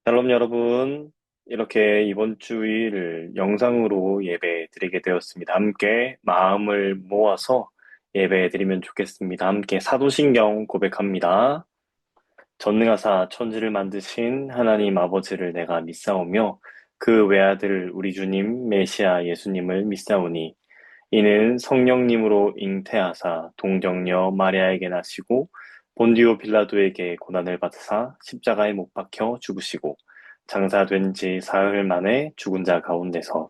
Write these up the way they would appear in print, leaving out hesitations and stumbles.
샬롬 여러분, 이렇게 이번 주일 영상으로 예배 드리게 되었습니다. 함께 마음을 모아서 예배 드리면 좋겠습니다. 함께 사도신경 고백합니다. 전능하사 천지를 만드신 하나님 아버지를 내가 믿사오며 그 외아들 우리 주님 메시아 예수님을 믿사오니 이는 성령님으로 잉태하사 동정녀 마리아에게 나시고 본디오 빌라도에게 고난을 받으사 십자가에 못 박혀 죽으시고 장사된 지 사흘 만에 죽은 자 가운데서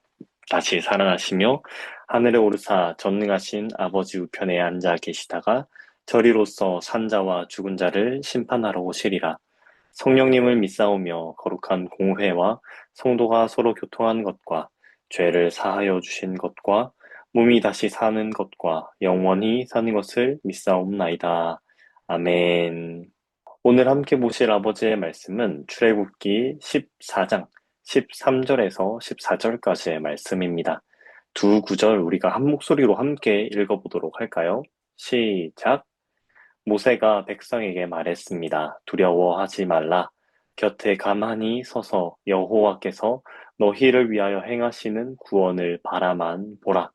다시 살아나시며 하늘에 오르사 전능하신 아버지 우편에 앉아 계시다가 저리로서 산자와 죽은 자를 심판하러 오시리라. 성령님을 믿사오며 거룩한 공회와 성도가 서로 교통한 것과 죄를 사하여 주신 것과 몸이 다시 사는 것과 영원히 사는 것을 믿사옵나이다. 아멘. 오늘 함께 보실 아버지의 말씀은 출애굽기 14장 13절에서 14절까지의 말씀입니다. 두 구절 우리가 한 목소리로 함께 읽어보도록 할까요? 시작. 모세가 백성에게 말했습니다. 두려워하지 말라. 곁에 가만히 서서 여호와께서 너희를 위하여 행하시는 구원을 바라만 보라.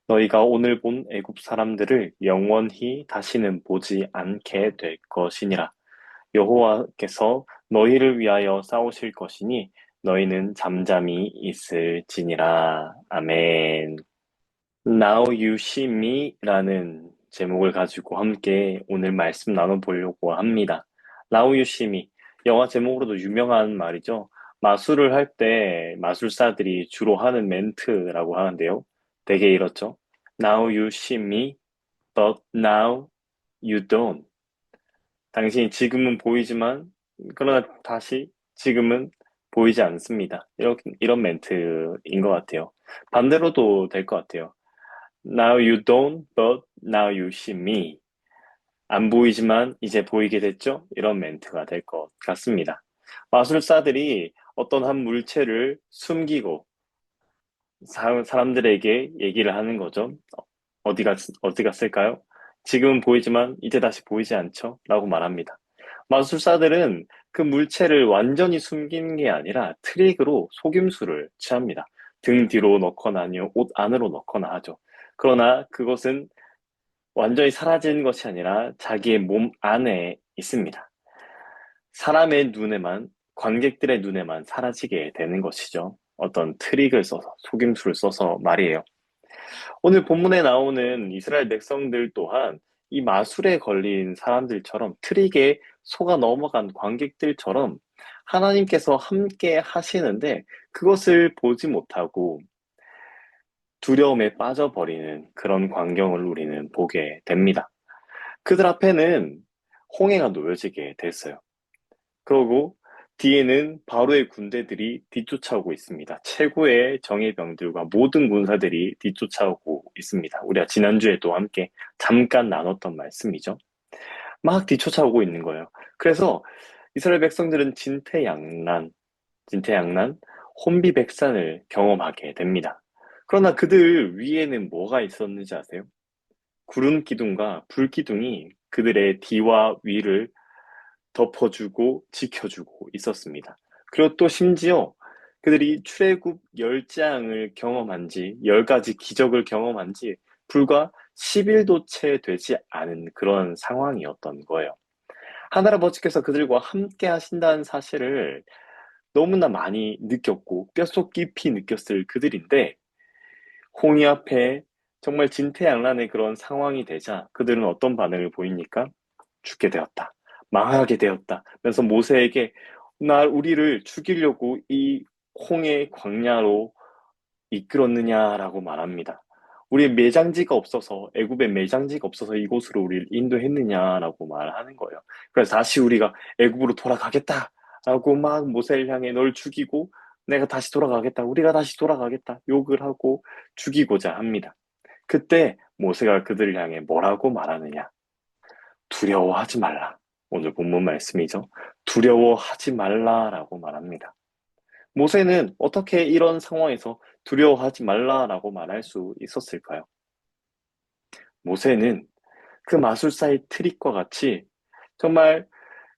너희가 오늘 본 애굽 사람들을 영원히 다시는 보지 않게 될 것이니라. 여호와께서 너희를 위하여 싸우실 것이니 너희는 잠잠히 있을지니라. 아멘. Now You See Me라는 제목을 가지고 함께 오늘 말씀 나눠보려고 합니다. Now You See Me. 영화 제목으로도 유명한 말이죠. 마술을 할 때 마술사들이 주로 하는 멘트라고 하는데요. 되게 이렇죠. Now you see me, but now you don't. 당신이 지금은 보이지만, 그러나 다시 지금은 보이지 않습니다. 이런 멘트인 것 같아요. 반대로도 될 것 같아요. Now you don't, but now you see me. 안 보이지만 이제 보이게 됐죠? 이런 멘트가 될 것 같습니다. 마술사들이 어떤 한 물체를 숨기고 사람들에게 얘기를 하는 거죠. 어디 갔을까요? 지금은 보이지만 이제 다시 보이지 않죠? 라고 말합니다. 마술사들은 그 물체를 완전히 숨기는 게 아니라 트릭으로 속임수를 취합니다. 등 뒤로 넣거나 아니요, 옷 안으로 넣거나 하죠. 그러나 그것은 완전히 사라지는 것이 아니라 자기의 몸 안에 있습니다. 사람의 눈에만, 관객들의 눈에만 사라지게 되는 것이죠. 어떤 트릭을 써서, 속임수를 써서 말이에요. 오늘 본문에 나오는 이스라엘 백성들 또한 이 마술에 걸린 사람들처럼 트릭에 속아 넘어간 관객들처럼 하나님께서 함께 하시는데 그것을 보지 못하고 두려움에 빠져버리는 그런 광경을 우리는 보게 됩니다. 그들 앞에는 홍해가 놓여지게 됐어요. 그러고 뒤에는 바로의 군대들이 뒤쫓아오고 있습니다. 최고의 정예병들과 모든 군사들이 뒤쫓아오고 있습니다. 우리가 지난주에도 함께 잠깐 나눴던 말씀이죠. 막 뒤쫓아오고 있는 거예요. 그래서 이스라엘 백성들은 진퇴양난, 혼비백산을 경험하게 됩니다. 그러나 그들 위에는 뭐가 있었는지 아세요? 구름 기둥과 불 기둥이 그들의 뒤와 위를 덮어주고 지켜주고 있었습니다. 그리고 또 심지어 그들이 출애굽 10장을 경험한 지, 10가지 기적을 경험한 지 불과 10일도 채 되지 않은 그런 상황이었던 거예요. 하늘아버지께서 그들과 함께 하신다는 사실을 너무나 많이 느꼈고 뼛속 깊이 느꼈을 그들인데 홍해 앞에 정말 진퇴양난의 그런 상황이 되자 그들은 어떤 반응을 보입니까? 죽게 되었다. 망하게 되었다. 그래서 모세에게 우리를 죽이려고 이 홍해 광야로 이끌었느냐라고 말합니다. 우리의 매장지가 없어서 애굽에 매장지가 없어서 이곳으로 우리를 인도했느냐라고 말하는 거예요. 그래서 다시 우리가 애굽으로 돌아가겠다라고 막 모세를 향해 널 죽이고 내가 다시 돌아가겠다. 우리가 다시 돌아가겠다. 욕을 하고 죽이고자 합니다. 그때 모세가 그들을 향해 뭐라고 말하느냐? 두려워하지 말라. 오늘 본문 말씀이죠. 두려워하지 말라라고 말합니다. 모세는 어떻게 이런 상황에서 두려워하지 말라라고 말할 수 있었을까요? 모세는 그 마술사의 트릭과 같이 정말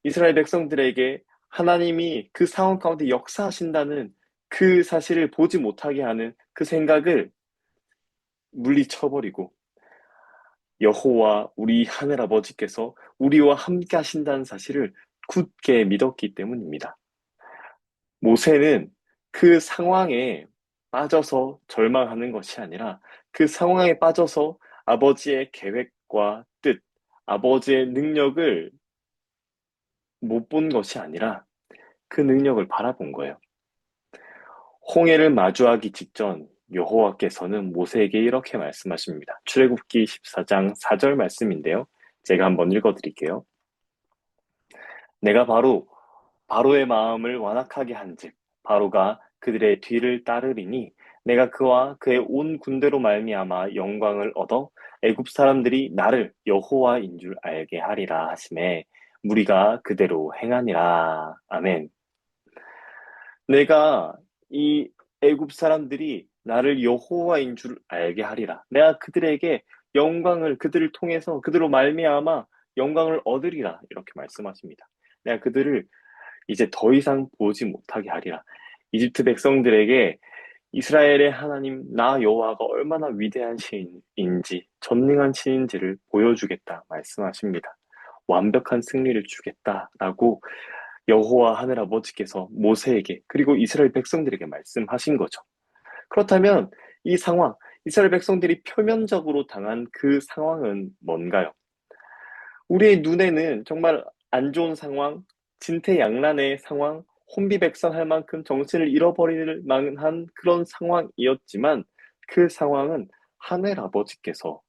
이스라엘 백성들에게 하나님이 그 상황 가운데 역사하신다는 그 사실을 보지 못하게 하는 그 생각을 물리쳐버리고 여호와 우리 하늘 아버지께서 우리와 함께 하신다는 사실을 굳게 믿었기 때문입니다. 모세는 그 상황에 빠져서 절망하는 것이 아니라 그 상황에 빠져서 아버지의 계획과 뜻, 아버지의 능력을 못 본 것이 아니라 그 능력을 바라본 거예요. 홍해를 마주하기 직전 여호와께서는 모세에게 이렇게 말씀하십니다. 출애굽기 14장 4절 말씀인데요. 제가 한번 읽어드릴게요. 내가 바로의 마음을 완악하게 한즉 바로가 그들의 뒤를 따르리니 내가 그와 그의 온 군대로 말미암아 영광을 얻어 애굽 사람들이 나를 여호와인 줄 알게 하리라 하시매 무리가 그대로 행하니라. 아멘. 내가 이 애굽 사람들이 나를 여호와인 줄 알게 하리라. 내가 그들에게 영광을 그들을 통해서 그들로 말미암아 영광을 얻으리라. 이렇게 말씀하십니다. 내가 그들을 이제 더 이상 보지 못하게 하리라. 이집트 백성들에게 이스라엘의 하나님 나 여호와가 얼마나 위대한 신인지 전능한 신인지를 보여주겠다 말씀하십니다. 완벽한 승리를 주겠다라고 여호와 하늘 아버지께서 모세에게 그리고 이스라엘 백성들에게 말씀하신 거죠. 그렇다면 이 상황, 이스라엘 백성들이 표면적으로 당한 그 상황은 뭔가요? 우리의 눈에는 정말 안 좋은 상황, 진퇴양난의 상황, 혼비백산할 만큼 정신을 잃어버릴 만한 그런 상황이었지만 그 상황은 하늘 아버지께서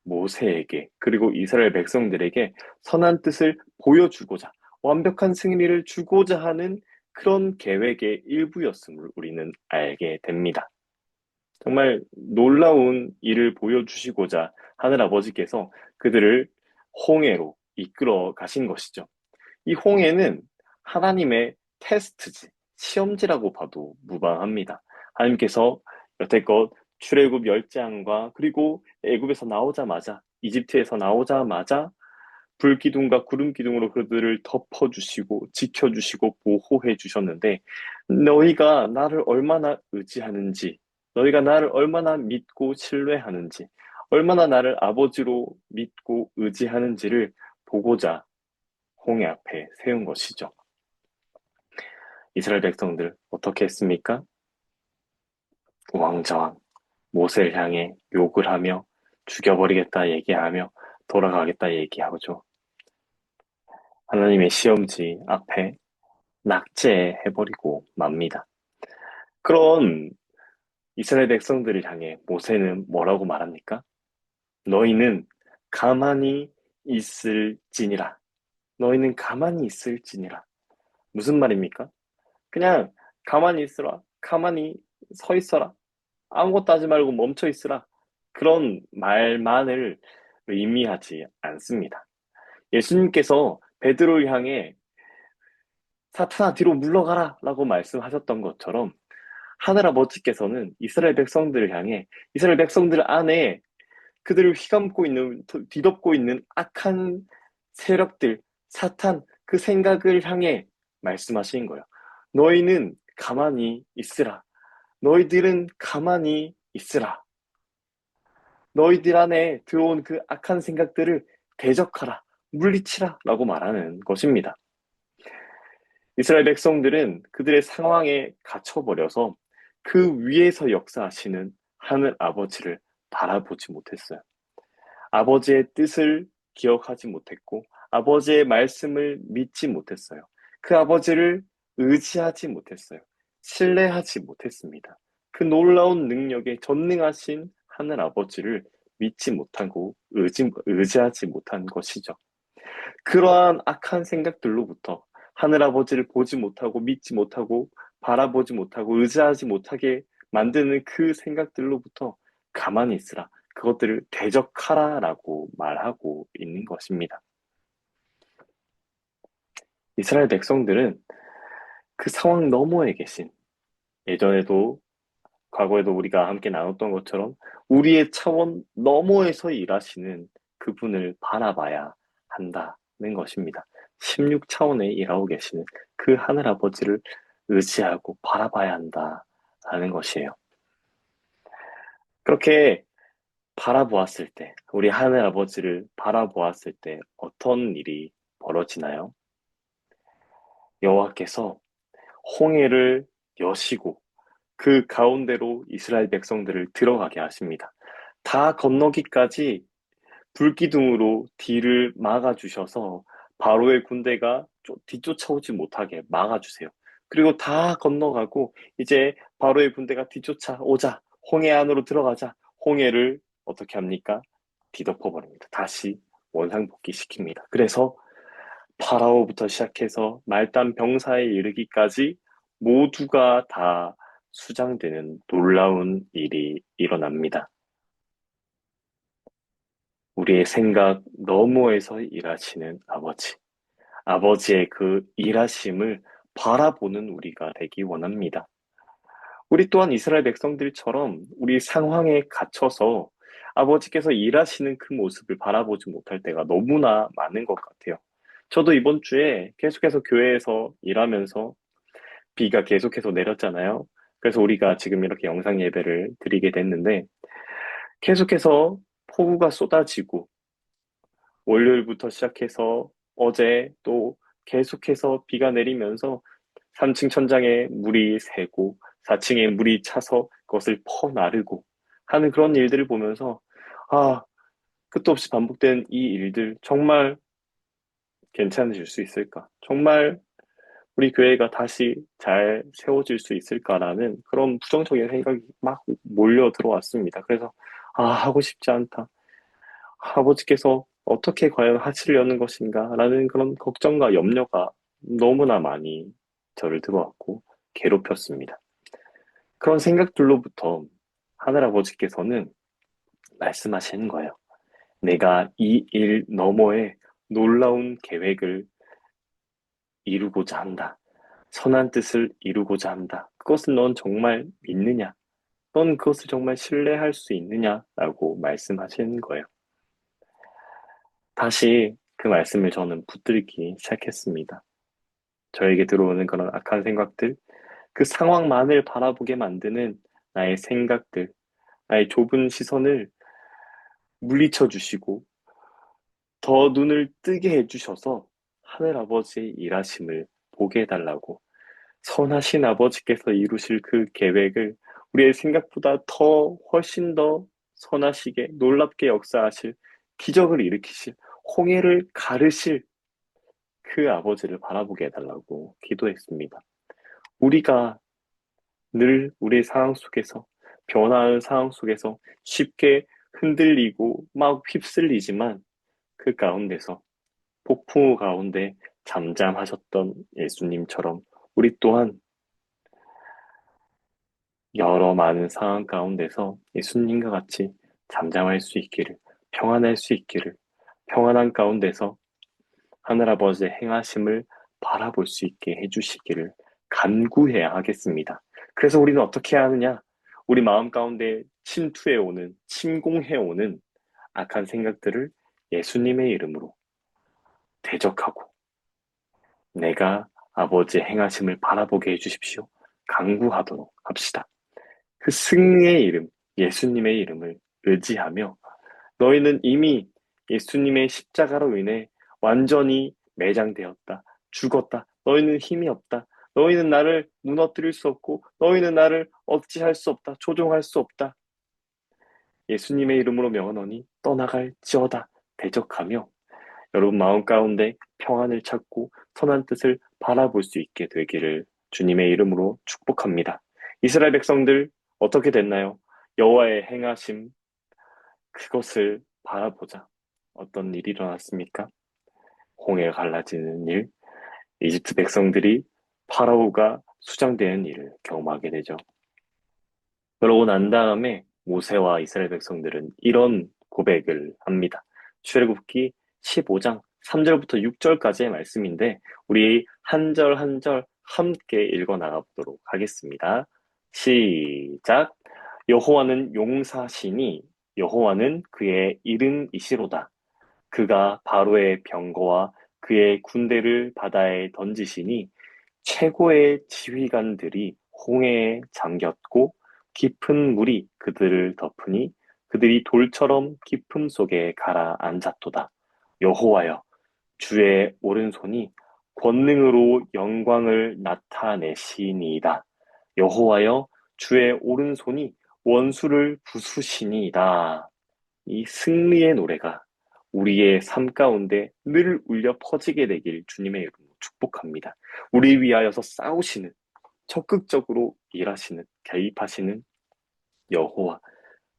모세에게 그리고 이스라엘 백성들에게 선한 뜻을 보여주고자 완벽한 승리를 주고자 하는 그런 계획의 일부였음을 우리는 알게 됩니다. 정말 놀라운 일을 보여주시고자 하늘 아버지께서 그들을 홍해로 이끌어 가신 것이죠. 이 홍해는 하나님의 테스트지, 시험지라고 봐도 무방합니다. 하나님께서 여태껏 출애굽 10장과 그리고 애굽에서 나오자마자 이집트에서 나오자마자 불기둥과 구름기둥으로 그들을 덮어주시고 지켜주시고 보호해 주셨는데 너희가 나를 얼마나 의지하는지 너희가 나를 얼마나 믿고 신뢰하는지 얼마나 나를 아버지로 믿고 의지하는지를 보고자 홍해 앞에 세운 것이죠. 이스라엘 백성들 어떻게 했습니까? 우왕좌왕 모세를 향해 욕을 하며 죽여버리겠다 얘기하며 돌아가겠다 얘기하죠. 하나님의 시험지 앞에 낙제해버리고 맙니다. 그런 이스라엘 백성들을 향해 모세는 뭐라고 말합니까? 너희는 가만히 있을지니라. 너희는 가만히 있을지니라. 무슨 말입니까? 그냥 가만히 있으라. 가만히 서 있어라. 아무것도 하지 말고 멈춰 있으라. 그런 말만을 의미하지 않습니다. 예수님께서 베드로를 향해 사탄아 뒤로 물러가라 라고 말씀하셨던 것처럼 하늘아버지께서는 이스라엘 백성들을 향해 이스라엘 백성들 안에 그들을 휘감고 있는, 뒤덮고 있는 악한 세력들, 사탄, 그 생각을 향해 말씀하신 거예요. 너희는 가만히 있으라. 너희들은 가만히 있으라. 너희들 안에 들어온 그 악한 생각들을 대적하라. 물리치라. 라고 말하는 것입니다. 이스라엘 백성들은 그들의 상황에 갇혀버려서 그 위에서 역사하시는 하늘 아버지를 바라보지 못했어요. 아버지의 뜻을 기억하지 못했고, 아버지의 말씀을 믿지 못했어요. 그 아버지를 의지하지 못했어요. 신뢰하지 못했습니다. 그 놀라운 능력에 전능하신 하늘 아버지를 믿지 못하고 의지하지 못한 것이죠. 그러한 악한 생각들로부터 하늘 아버지를 보지 못하고 믿지 못하고 바라보지 못하고 의지하지 못하게 만드는 그 생각들로부터 가만히 있으라. 그것들을 대적하라라고 말하고 있는 것입니다. 이스라엘 백성들은 그 상황 너머에 계신 예전에도 과거에도 우리가 함께 나눴던 것처럼 우리의 차원 너머에서 일하시는 그분을 바라봐야 한다는 것입니다. 16차원에 일하고 계시는 그 하늘아버지를 의지하고 바라봐야 한다라는 것이에요. 그렇게 바라보았을 때, 우리 하늘아버지를 바라보았을 때 어떤 일이 벌어지나요? 여호와께서 홍해를 여시고 그 가운데로 이스라엘 백성들을 들어가게 하십니다. 다 건너기까지 불기둥으로 뒤를 막아주셔서 바로의 군대가 뒤쫓아오지 못하게 막아주세요. 그리고 다 건너가고 이제 바로의 군대가 뒤쫓아오자 홍해 안으로 들어가자 홍해를 어떻게 합니까? 뒤덮어버립니다. 다시 원상복귀 시킵니다. 그래서 파라오부터 시작해서 말단 병사에 이르기까지 모두가 다 수장되는 놀라운 일이 일어납니다. 우리의 생각 너머에서 일하시는 아버지. 아버지의 그 일하심을 바라보는 우리가 되기 원합니다. 우리 또한 이스라엘 백성들처럼 우리 상황에 갇혀서 아버지께서 일하시는 그 모습을 바라보지 못할 때가 너무나 많은 것 같아요. 저도 이번 주에 계속해서 교회에서 일하면서 비가 계속해서 내렸잖아요. 그래서 우리가 지금 이렇게 영상 예배를 드리게 됐는데 계속해서 폭우가 쏟아지고 월요일부터 시작해서 어제 또 계속해서 비가 내리면서 3층 천장에 물이 새고 4층에 물이 차서 그것을 퍼나르고 하는 그런 일들을 보면서 아, 끝도 없이 반복된 이 일들 정말 괜찮으실 수 있을까? 정말 우리 교회가 다시 잘 세워질 수 있을까라는 그런 부정적인 생각이 막 몰려 들어왔습니다. 그래서 하고 싶지 않다. 아버지께서 어떻게 과연 하시려는 것인가라는 그런 걱정과 염려가 너무나 많이 저를 들어왔고 괴롭혔습니다. 그런 생각들로부터 하늘아버지께서는 말씀하시는 거예요. 내가 이 일 너머에 놀라운 계획을 이루고자 한다. 선한 뜻을 이루고자 한다. 그것을 넌 정말 믿느냐? 넌 그것을 정말 신뢰할 수 있느냐라고 말씀하시는 거예요. 다시 그 말씀을 저는 붙들기 시작했습니다. 저에게 들어오는 그런 악한 생각들, 그 상황만을 바라보게 만드는 나의 생각들, 나의 좁은 시선을 물리쳐 주시고 더 눈을 뜨게 해주셔서 하늘 아버지의 일하심을 보게 해달라고 선하신 아버지께서 이루실 그 계획을 우리의 생각보다 더 훨씬 더 선하시게 놀랍게 역사하실 기적을 일으키실 홍해를 가르실 그 아버지를 바라보게 해달라고 기도했습니다. 우리가 늘 우리의 상황 속에서 변화하는 상황 속에서 쉽게 흔들리고 막 휩쓸리지만 그 가운데서 폭풍우 가운데 잠잠하셨던 예수님처럼 우리 또한 여러 많은 상황 가운데서 예수님과 같이 잠잠할 수 있기를, 평안할 수 있기를, 평안한 가운데서 하늘아버지의 행하심을 바라볼 수 있게 해주시기를 간구해야 하겠습니다. 그래서 우리는 어떻게 해야 하느냐? 우리 마음 가운데 침투해 오는, 침공해 오는 악한 생각들을 예수님의 이름으로 대적하고 내가 아버지의 행하심을 바라보게 해주십시오. 간구하도록 합시다. 그 승리의 이름, 예수님의 이름을 의지하며 너희는 이미 예수님의 십자가로 인해 완전히 매장되었다. 죽었다. 너희는 힘이 없다. 너희는 나를 무너뜨릴 수 없고 너희는 나를 억지할 수 없다. 조종할 수 없다. 예수님의 이름으로 명하노니 떠나갈지어다. 대적하며 여러분 마음 가운데 평안을 찾고 선한 뜻을 바라볼 수 있게 되기를 주님의 이름으로 축복합니다. 이스라엘 백성들 어떻게 됐나요? 여호와의 행하심 그것을 바라보자. 어떤 일이 일어났습니까? 홍해가 갈라지는 일, 이집트 백성들이 파라오가 수장되는 일을 경험하게 되죠. 그러고 난 다음에 모세와 이스라엘 백성들은 이런 고백을 합니다. 출애굽기 15장 3절부터 6절까지의 말씀인데 우리 한 절 한 절 함께 읽어 나가 보도록 하겠습니다. 시작. 여호와는 용사시니 여호와는 그의 이름이시로다. 그가 바로의 병거와 그의 군대를 바다에 던지시니 최고의 지휘관들이 홍해에 잠겼고 깊은 물이 그들을 덮으니 그들이 돌처럼 깊음 속에 가라앉았도다. 여호와여, 주의 오른손이 권능으로 영광을 나타내시니이다. 여호와여, 주의 오른손이 원수를 부수시니이다. 이 승리의 노래가 우리의 삶 가운데 늘 울려 퍼지게 되길 주님의 이름으로 축복합니다. 우리 위하여서 싸우시는, 적극적으로 일하시는, 개입하시는 여호와,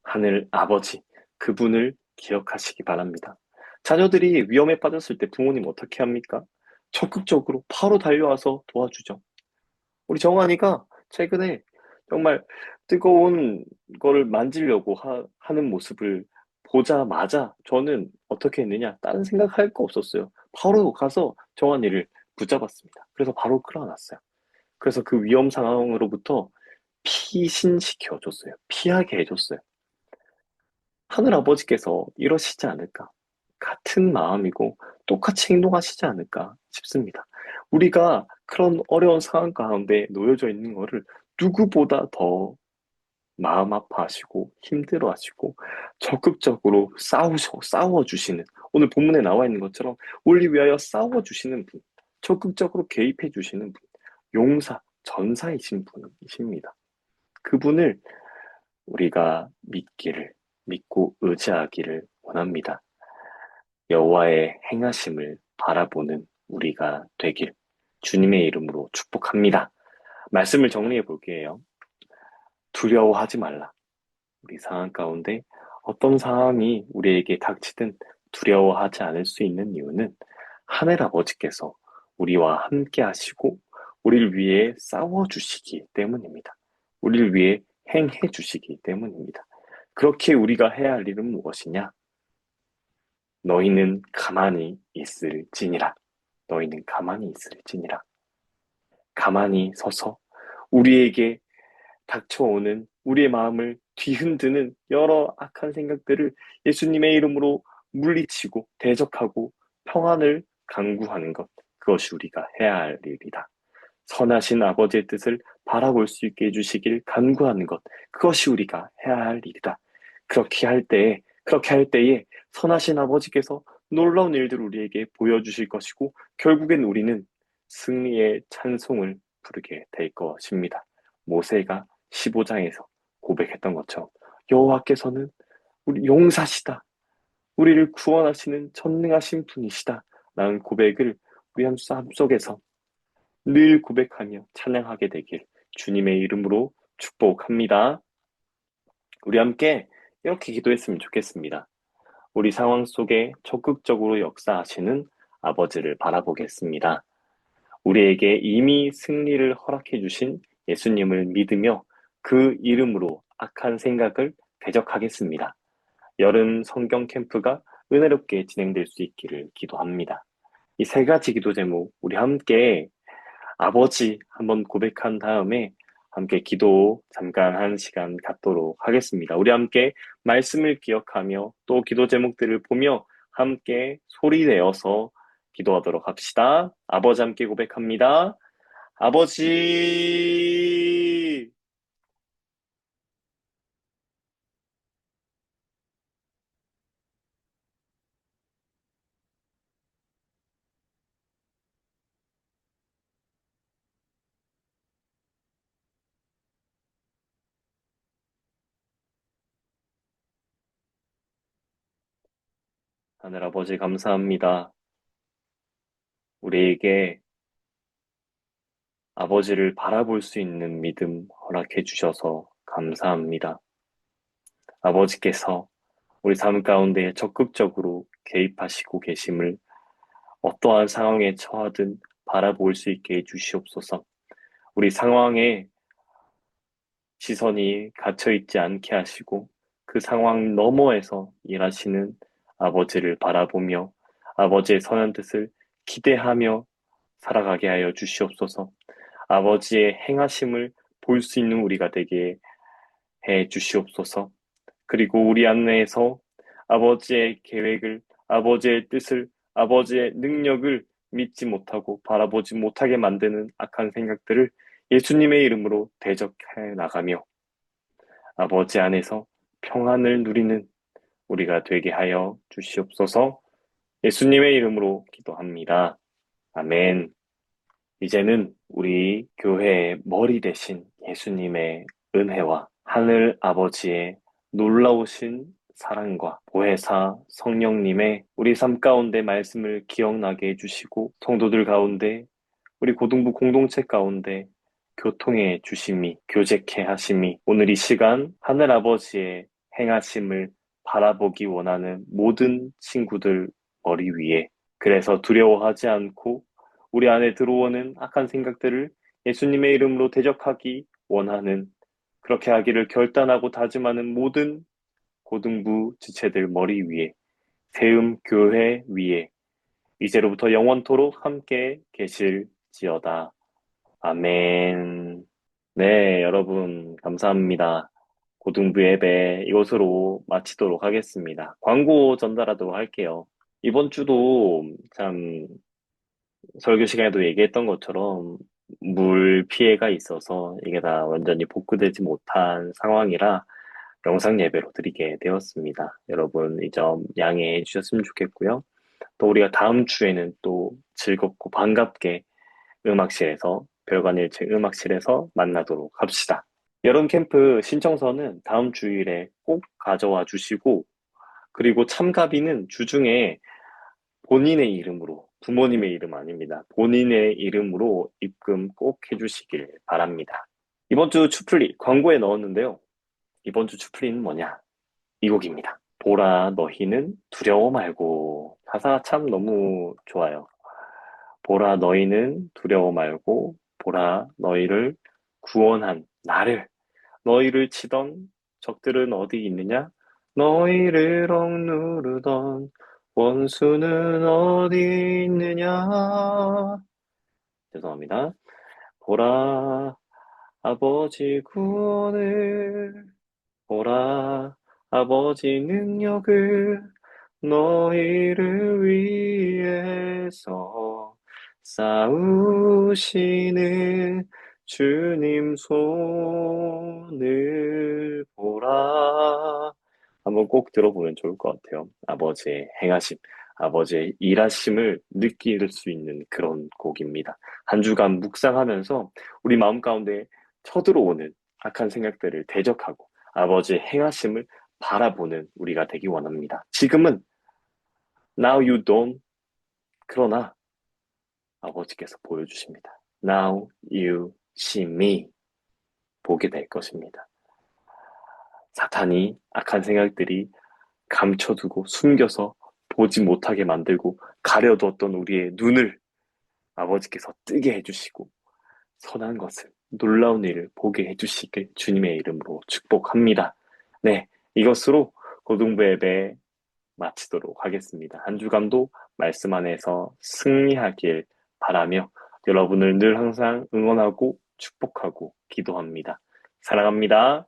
하늘 아버지, 그분을 기억하시기 바랍니다. 자녀들이 위험에 빠졌을 때 부모님 어떻게 합니까? 적극적으로 바로 달려와서 도와주죠. 우리 정환이가 최근에 정말 뜨거운 거를 만지려고 하는 모습을 보자마자 저는 어떻게 했느냐? 다른 생각할 거 없었어요. 바로 가서 정환이를 붙잡았습니다. 그래서 바로 끌어놨어요. 그래서 그 위험 상황으로부터 피신시켜 줬어요. 피하게 해줬어요. 하늘 아버지께서 이러시지 않을까? 같은 마음이고 똑같이 행동하시지 않을까 싶습니다. 우리가 그런 어려운 상황 가운데 놓여져 있는 거를 누구보다 더 마음 아파하시고 힘들어하시고 적극적으로 싸워주시는, 오늘 본문에 나와 있는 것처럼 우리 위하여 싸워주시는 분, 적극적으로 개입해 주시는 분, 용사, 전사이신 분이십니다. 그분을 우리가 믿고 의지하기를 원합니다. 여호와의 행하심을 바라보는 우리가 되길 주님의 이름으로 축복합니다. 말씀을 정리해 볼게요. 두려워하지 말라. 우리 상황 가운데 어떤 상황이 우리에게 닥치든 두려워하지 않을 수 있는 이유는 하늘 아버지께서 우리와 함께 하시고 우리를 위해 싸워주시기 때문입니다. 우리를 위해 행해 주시기 때문입니다. 그렇게 우리가 해야 할 일은 무엇이냐? 너희는 가만히 있을지니라. 너희는 가만히 있을지니라. 가만히 서서 우리에게 닥쳐오는 우리의 마음을 뒤흔드는 여러 악한 생각들을 예수님의 이름으로 물리치고 대적하고 평안을 강구하는 것. 그것이 우리가 해야 할 일이다. 선하신 아버지의 뜻을 바라볼 수 있게 해주시길 간구하는 것. 그것이 우리가 해야 할 일이다. 그렇게 할 때에 선하신 아버지께서 놀라운 일들을 우리에게 보여주실 것이고, 결국엔 우리는 승리의 찬송을 부르게 될 것입니다. 모세가 15장에서 고백했던 것처럼 여호와께서는 우리 용사시다. 우리를 구원하시는 전능하신 분이시다. 라는 고백을 우리 삶 속에서 늘 고백하며 찬양하게 되길 주님의 이름으로 축복합니다. 우리 함께 이렇게 기도했으면 좋겠습니다. 우리 상황 속에 적극적으로 역사하시는 아버지를 바라보겠습니다. 우리에게 이미 승리를 허락해 주신 예수님을 믿으며 그 이름으로 악한 생각을 대적하겠습니다. 여름 성경 캠프가 은혜롭게 진행될 수 있기를 기도합니다. 이 세 가지 기도 제목 우리 함께 아버지 한번 고백한 다음에 함께 기도 잠깐 한 시간 갖도록 하겠습니다. 우리 함께 말씀을 기억하며 또 기도 제목들을 보며 함께 소리 내어서 기도하도록 합시다. 아버지 함께 고백합니다. 아버지, 하늘 아버지 감사합니다. 우리에게 아버지를 바라볼 수 있는 믿음 허락해 주셔서 감사합니다. 아버지께서 우리 삶 가운데 적극적으로 개입하시고 계심을 어떠한 상황에 처하든 바라볼 수 있게 해주시옵소서. 우리 상황에 시선이 갇혀 있지 않게 하시고 그 상황 너머에서 일하시는 아버지를 바라보며 아버지의 선한 뜻을 기대하며 살아가게 하여 주시옵소서. 아버지의 행하심을 볼 수 있는 우리가 되게 해 주시옵소서. 그리고 우리 안내에서 아버지의 계획을, 아버지의 뜻을, 아버지의 능력을 믿지 못하고 바라보지 못하게 만드는 악한 생각들을 예수님의 이름으로 대적해 나가며 아버지 안에서 평안을 누리는 우리가 되게 하여 주시옵소서. 예수님의 이름으로 기도합니다. 아멘. 이제는 우리 교회의 머리 대신 예수님의 은혜와 하늘 아버지의 놀라우신 사랑과 보혜사 성령님의 우리 삶 가운데 말씀을 기억나게 해주시고 성도들 가운데 우리 고등부 공동체 가운데 교통해 주심이 교제케 하심이 오늘 이 시간 하늘 아버지의 행하심을 바라보기 원하는 모든 친구들 머리 위에 그래서 두려워하지 않고 우리 안에 들어오는 악한 생각들을 예수님의 이름으로 대적하기 원하는 그렇게 하기를 결단하고 다짐하는 모든 고등부 지체들 머리 위에 세움 교회 위에 이제로부터 영원토록 함께 계실지어다. 아멘. 네, 여러분, 감사합니다. 고등부 예배 이것으로 마치도록 하겠습니다. 광고 전달하도록 할게요. 이번 주도 참 설교 시간에도 얘기했던 것처럼 물 피해가 있어서 이게 다 완전히 복구되지 못한 상황이라 영상 예배로 드리게 되었습니다. 여러분, 이 점 양해해 주셨으면 좋겠고요. 또 우리가 다음 주에는 또 즐겁고 반갑게 음악실에서 별관일체 음악실에서 만나도록 합시다. 여름 캠프 신청서는 다음 주일에 꼭 가져와 주시고 그리고 참가비는 주중에 본인의 이름으로 부모님의 이름 아닙니다. 본인의 이름으로 입금 꼭 해주시길 바랍니다. 이번 주 추플리 광고에 넣었는데요. 이번 주 추플리는 뭐냐? 이 곡입니다. 보라 너희는 두려워 말고 가사가 참 너무 좋아요. 보라 너희는 두려워 말고 보라 너희를 구원한 나를 너희를 치던 적들은 어디 있느냐? 너희를 억누르던 원수는 어디 있느냐? 죄송합니다. 보라 아버지 구원을 보라 아버지 능력을 너희를 위해서 싸우시는 주님 손을 보라. 한번 꼭 들어보면 좋을 것 같아요. 아버지의 행하심, 아버지의 일하심을 느낄 수 있는 그런 곡입니다. 한 주간 묵상하면서 우리 마음 가운데 쳐들어오는 악한 생각들을 대적하고 아버지의 행하심을 바라보는 우리가 되기 원합니다. 지금은 now you don't 그러나 아버지께서 보여주십니다. Now you see me 보게 될 것입니다. 사탄이 악한 생각들이 감춰두고 숨겨서 보지 못하게 만들고 가려두었던 우리의 눈을 아버지께서 뜨게 해주시고 선한 것을 놀라운 일을 보게 해주시길 주님의 이름으로 축복합니다. 네, 이것으로 고등부 예배 마치도록 하겠습니다. 한 주간도 말씀 안에서 승리하길 바라며 여러분을 늘 항상 응원하고 축복하고 기도합니다. 사랑합니다.